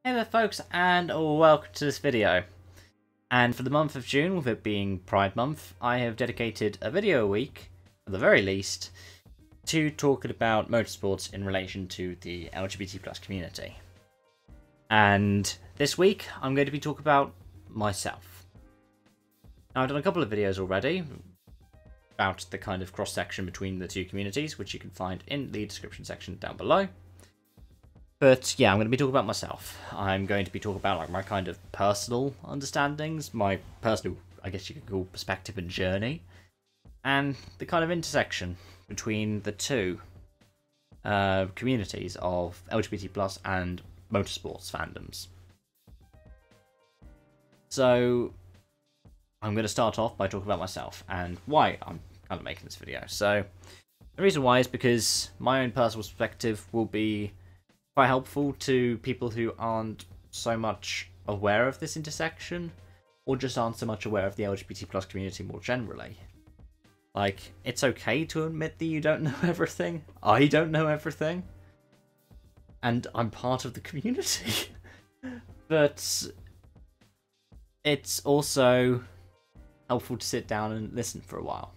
Hey there folks, and welcome to this video. And for the month of June, with it being Pride Month, I have dedicated a video a week, at the very least, to talking about motorsports in relation to the LGBT plus community. And this week, I'm going to be talking about myself. Now, I've done a couple of videos already about the kind of cross-section between the two communities, which you can find in the description section down below. But yeah, I'm going to be talking about myself. I'm going to be talking about my kind of personal understandings, my personal, I guess you could call, perspective and journey, and the kind of intersection between the two communities of LGBT plus and motorsports fandoms. So I'm going to start off by talking about myself and why I'm kind of making this video. So the reason why is because my own personal perspective will be quite helpful to people who aren't so much aware of this intersection, or just aren't so much aware of the LGBT plus community more generally. Like, it's okay to admit that you don't know everything. I don't know everything. And I'm part of the community. But it's also helpful to sit down and listen for a while.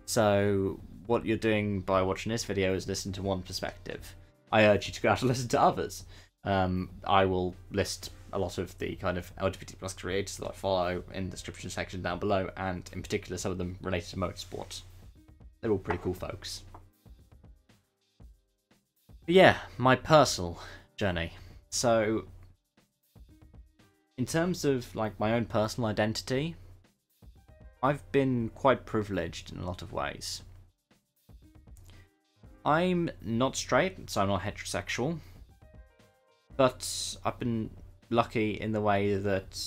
So what you're doing by watching this video is listen to one perspective. I urge you to go out and listen to others. I will list a lot of the kind of LGBT plus creators that I follow in the description section down below, and in particular some of them related to motorsport. They're all pretty cool folks. But yeah, my personal journey. So in terms of like my own personal identity, I've been quite privileged in a lot of ways. I'm not straight, so I'm not heterosexual, but I've been lucky in the way that,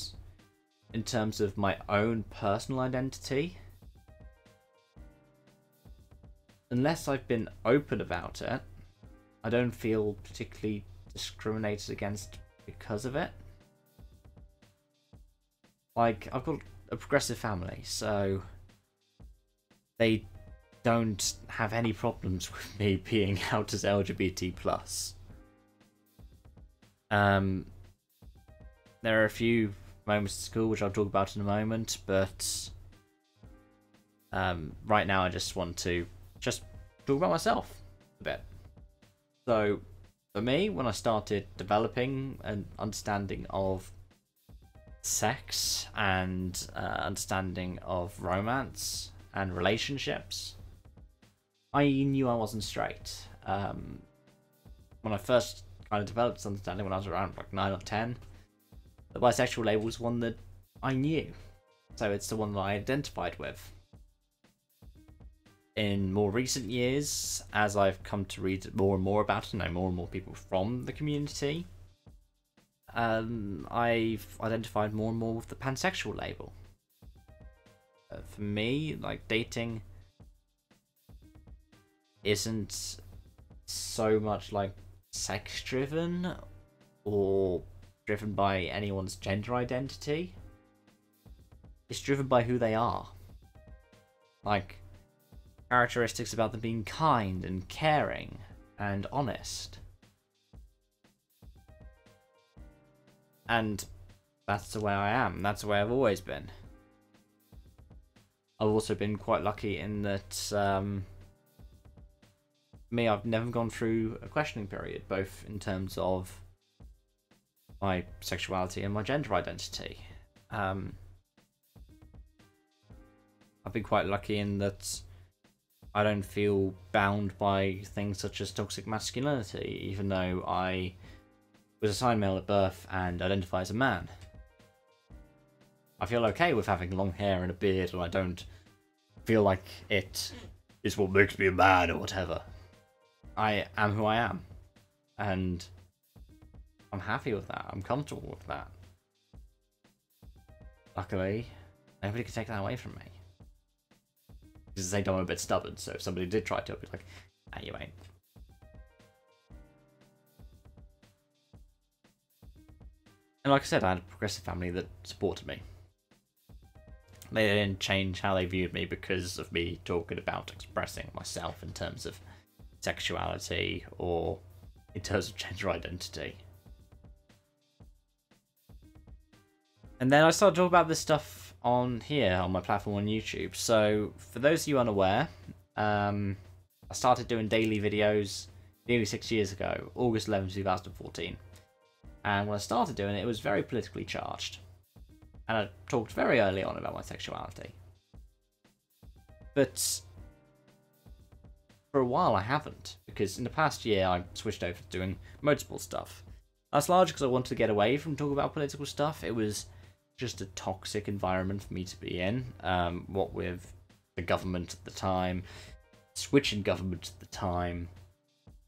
in terms of my own personal identity, unless I've been open about it, I don't feel particularly discriminated against because of it. Like, I've got a progressive family, so they don't have any problems with me being out as LGBT plus. There are a few moments at school which I'll talk about in a moment, but right now I just want to talk about myself a bit. So for me, when I started developing an understanding of sex and understanding of romance and relationships, I knew I wasn't straight. When I first kind of developed this understanding when I was around like 9 or 10, the bisexual label was one that I knew. So it's the one that I identified with. In more recent years, as I've come to read more and more about it, and know more and more people from the community, I've identified more and more with the pansexual label. For me, like, dating isn't so much like sex driven or driven by anyone's gender identity. It's driven by who they are. Like, characteristics about them being kind and caring and honest. And that's the way I am. That's the way I've always been. I've also been quite lucky in that I've never gone through a questioning period, both in terms of my sexuality and my gender identity. I've been quite lucky in that I don't feel bound by things such as toxic masculinity, even though I was assigned male at birth and identify as a man. I feel okay with having long hair and a beard, and I don't feel like it is what makes me a man or whatever. I am who I am, and I'm happy with that. I'm comfortable with that. Luckily, nobody can take that away from me. Because they know I'm a bit stubborn, so if somebody did try to, I'd be like, nah, you ain't. And like I said, I had a progressive family that supported me. They didn't change how they viewed me because of me talking about expressing myself in terms of sexuality or in terms of gender identity. And then I started talking about this stuff on here, on my platform on YouTube. So, for those of you unaware, I started doing daily videos nearly 6 years ago, August 11th, 2014. And when I started doing it, it was very politically charged. And I talked very early on about my sexuality. But for a while I haven't, because in the past year I switched over to doing motorsport stuff. That's largely because I wanted to get away from talking about political stuff. It was just a toxic environment for me to be in, what with the government at the time, switching government at the time,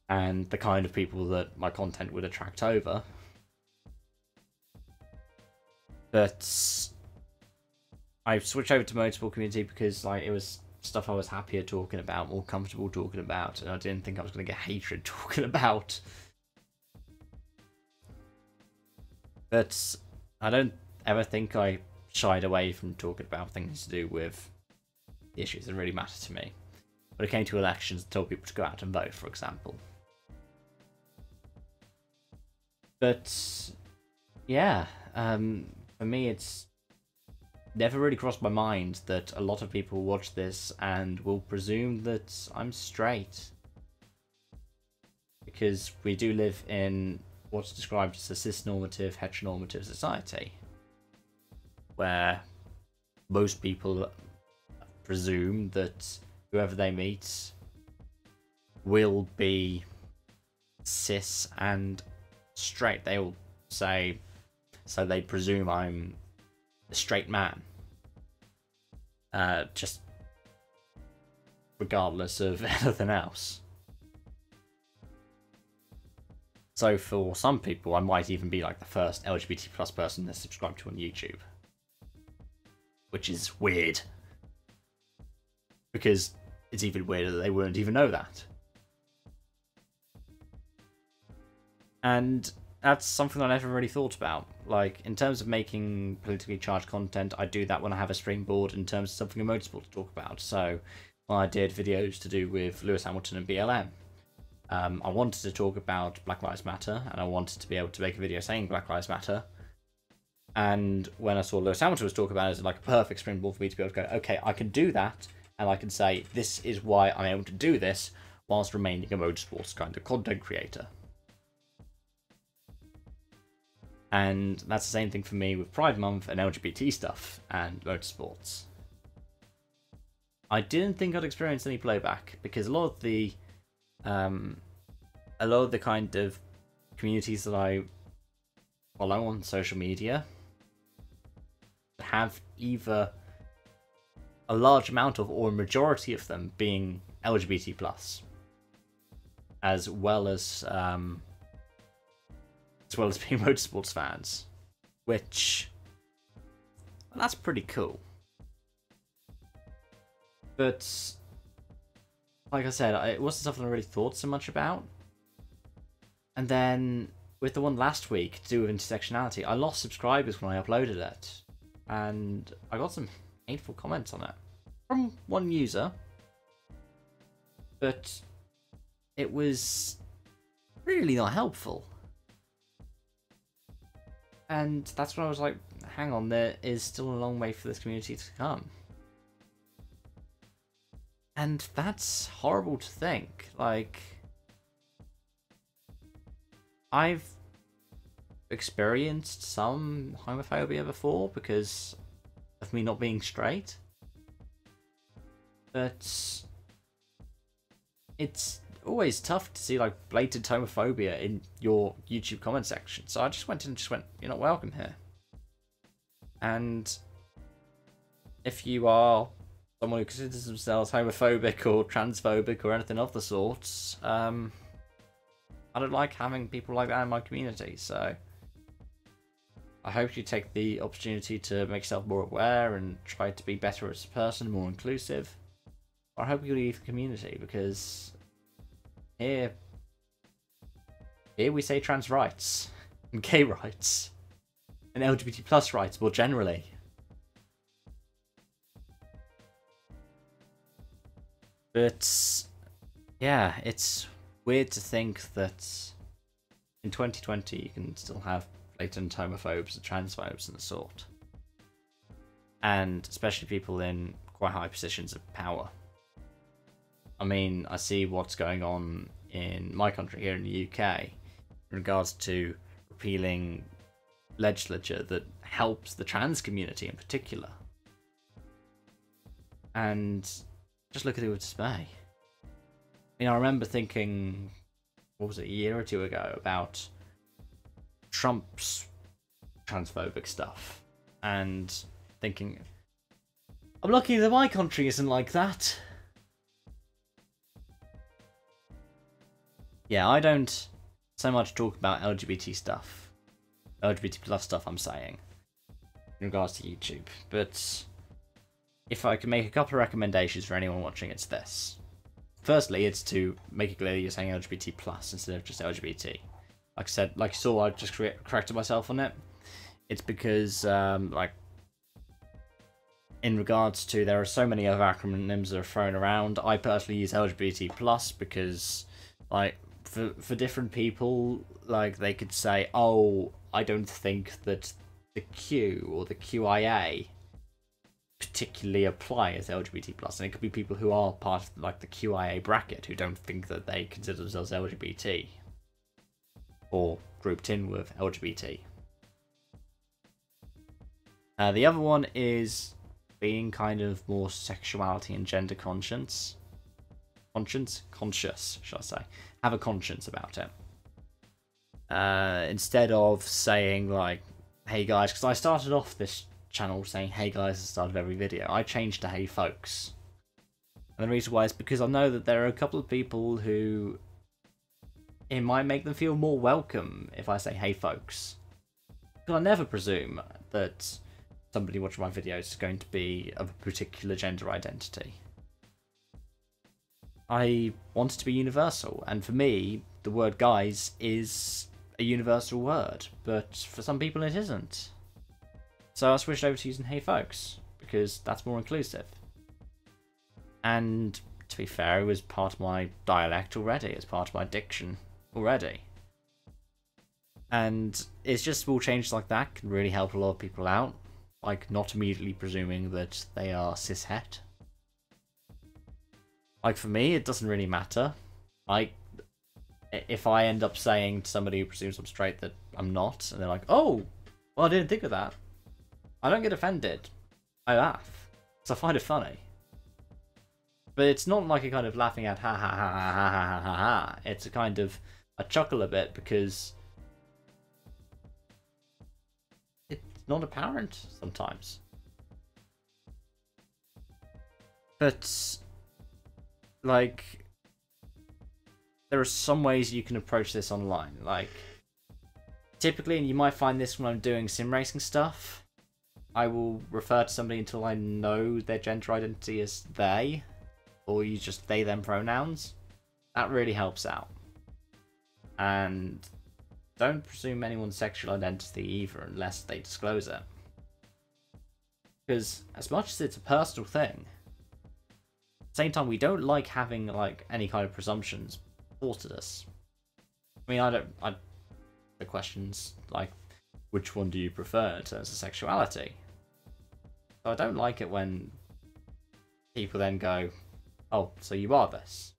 and the kind of people that my content would attract over. But I switched over to Motorsport Community because it was stuff I was happier talking about, more comfortable talking about, and I didn't think I was going to get hatred talking about. But I don't ever think I shied away from talking about things to do with issues that really matter to me. When it came to elections, I told people to go out and vote, for example. But yeah, for me it's never really crossed my mind that a lot of people watch this and will presume that I'm straight. Because we do live in what's described as a cis-normative, heteronormative society, where most people presume that whoever they meet will be cis and straight. They will say, so they presume I'm a straight man. Just regardless of anything else. So for some people, I might even be like the first LGBT plus person that's subscribed to on YouTube. Which is weird. Because it's even weirder that they wouldn't even know that. And that's something I never really thought about. Like, in terms of making politically charged content, I do that when I have a springboard in terms of something in motorsport to talk about. So, when I did videos to do with Lewis Hamilton and BLM, I wanted to talk about Black Lives Matter, and I wanted to be able to make a video saying Black Lives Matter. And when I saw Lewis Hamilton was talking about it, it was like a perfect springboard for me to be able to go, okay, I can do that, and I can say, this is why I'm able to do this, whilst remaining a motorsports kind of content creator. And that's the same thing for me with Pride Month and LGBT stuff and motorsports. I didn't think I'd experience any blowback, because a lot of the kind of communities that I follow on social media have either a large amount of, or a majority of them, being LGBT plus, as well as being motorsports fans, which, well, that's pretty cool. But like I said, it wasn't something I really thought so much about. And then with the one last week to do with intersectionality, I lost subscribers when I uploaded it, and I got some hateful comments on it from one user, but it was really not helpful. And that's when I was like, hang on, there is still a long way for this community to come. And that's horrible to think. Like, I've experienced some homophobia before because of me not being straight. But it's always tough to see like blatant homophobia in your YouTube comment section. So I just went in and just went, you're not welcome here. And if you are someone who considers themselves homophobic or transphobic or anything of the sorts, I don't like having people like that in my community. So I hope you take the opportunity to make yourself more aware and try to be better as a person, more inclusive. Or I hope you leave the community, because here we say trans rights and gay rights and LGBT plus rights more generally. But yeah, it's weird to think that in 2020 you can still have blatant homophobes and transphobes and the sort. and especially people in quite high positions of power. I mean, I see what's going on in my country here in the UK in regards to repealing legislature that helps the trans community in particular. And just look at it with dismay. I mean, I remember thinking, what was it, a year or two ago, about Trump's transphobic stuff, and thinking, I'm lucky that my country isn't like that. Yeah, I don't so much talk about LGBT stuff, LGBT plus stuff I'm saying, in regards to YouTube, but if I can make a couple of recommendations for anyone watching, it's this. Firstly, it's to make it clear you're saying LGBT plus instead of just LGBT. Like I said, like you saw, I just corrected myself on it. It's because, like, in regards to, there are so many other acronyms that are thrown around. I personally use LGBT plus because, like, for different people, like, they could say, oh, I don't think that the Q or the QIA particularly apply as LGBT plus, and it could be people who are part of like the QIA bracket who don't think that they consider themselves LGBT or grouped in with LGBT. The other one is being kind of more sexuality and gender conscious, shall I say? Have a conscience about it. Instead of saying like, "Hey guys," because I started off this channel saying "Hey guys" at the start of every video. I changed to "Hey folks," and the reason why is because I know that there are a couple of people who it might make them feel more welcome if I say "Hey folks." Because I never presume that somebody watching my videos is going to be of a particular gender identity. I want it to be universal, and for me, the word "guys" is a universal word, but for some people it isn't. So I switched over to using "Hey folks," because that's more inclusive. And to be fair, it was part of my dialect already, it's part of my diction already. And it's just small changes like that can really help a lot of people out, like not immediately presuming that they are cishet. Like for me, it doesn't really matter. Like, if I end up saying to somebody who presumes I'm straight that I'm not, and they're like, "Oh, well, I didn't think of that," I don't get offended. I laugh, because I find it funny. But it's not like a kind of laughing at ha ha ha ha ha ha ha ha. It's a kind of, I chuckle a bit because it's not apparent sometimes. But, like, there are some ways you can approach this online. Like, typically, and you might find this when I'm doing sim racing stuff, I will refer to somebody until I know their gender identity is they, or use just they them pronouns. That really helps out. And don't presume anyone's sexual identity either unless they disclose it. Because as much as it's a personal thing, at the same time we don't like having like any kind of presumptions forced at us. I mean, the questions like, which one do you prefer in terms of sexuality? So I don't like it when people then go, "Oh, so you are this."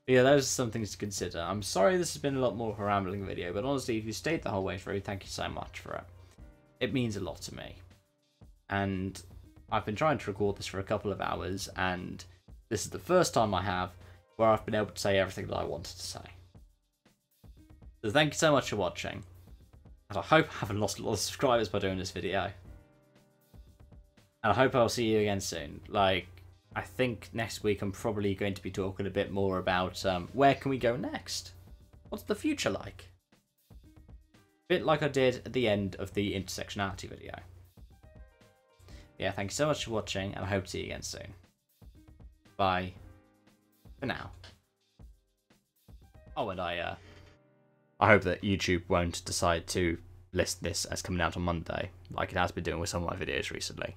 But yeah, those are some things to consider. I'm sorry this has been a lot more of a rambling video, but honestly, if you stayed the whole way through, thank you so much for it. It means a lot to me. And I've been trying to record this for a couple of hours, and this is the first time I have where I've been able to say everything that I wanted to say. So thank you so much for watching. And I hope I haven't lost a lot of subscribers by doing this video. And I hope I'll see you again soon. Like, I think next week I'm probably going to be talking a bit more about where can we go next? What's the future like? A bit like I did at the end of the intersectionality video. Yeah, thank you so much for watching, and I hope to see you again soon. Bye for now. Oh, and I hope that YouTube won't decide to list this as coming out on Monday, like it has been doing with some of my videos recently.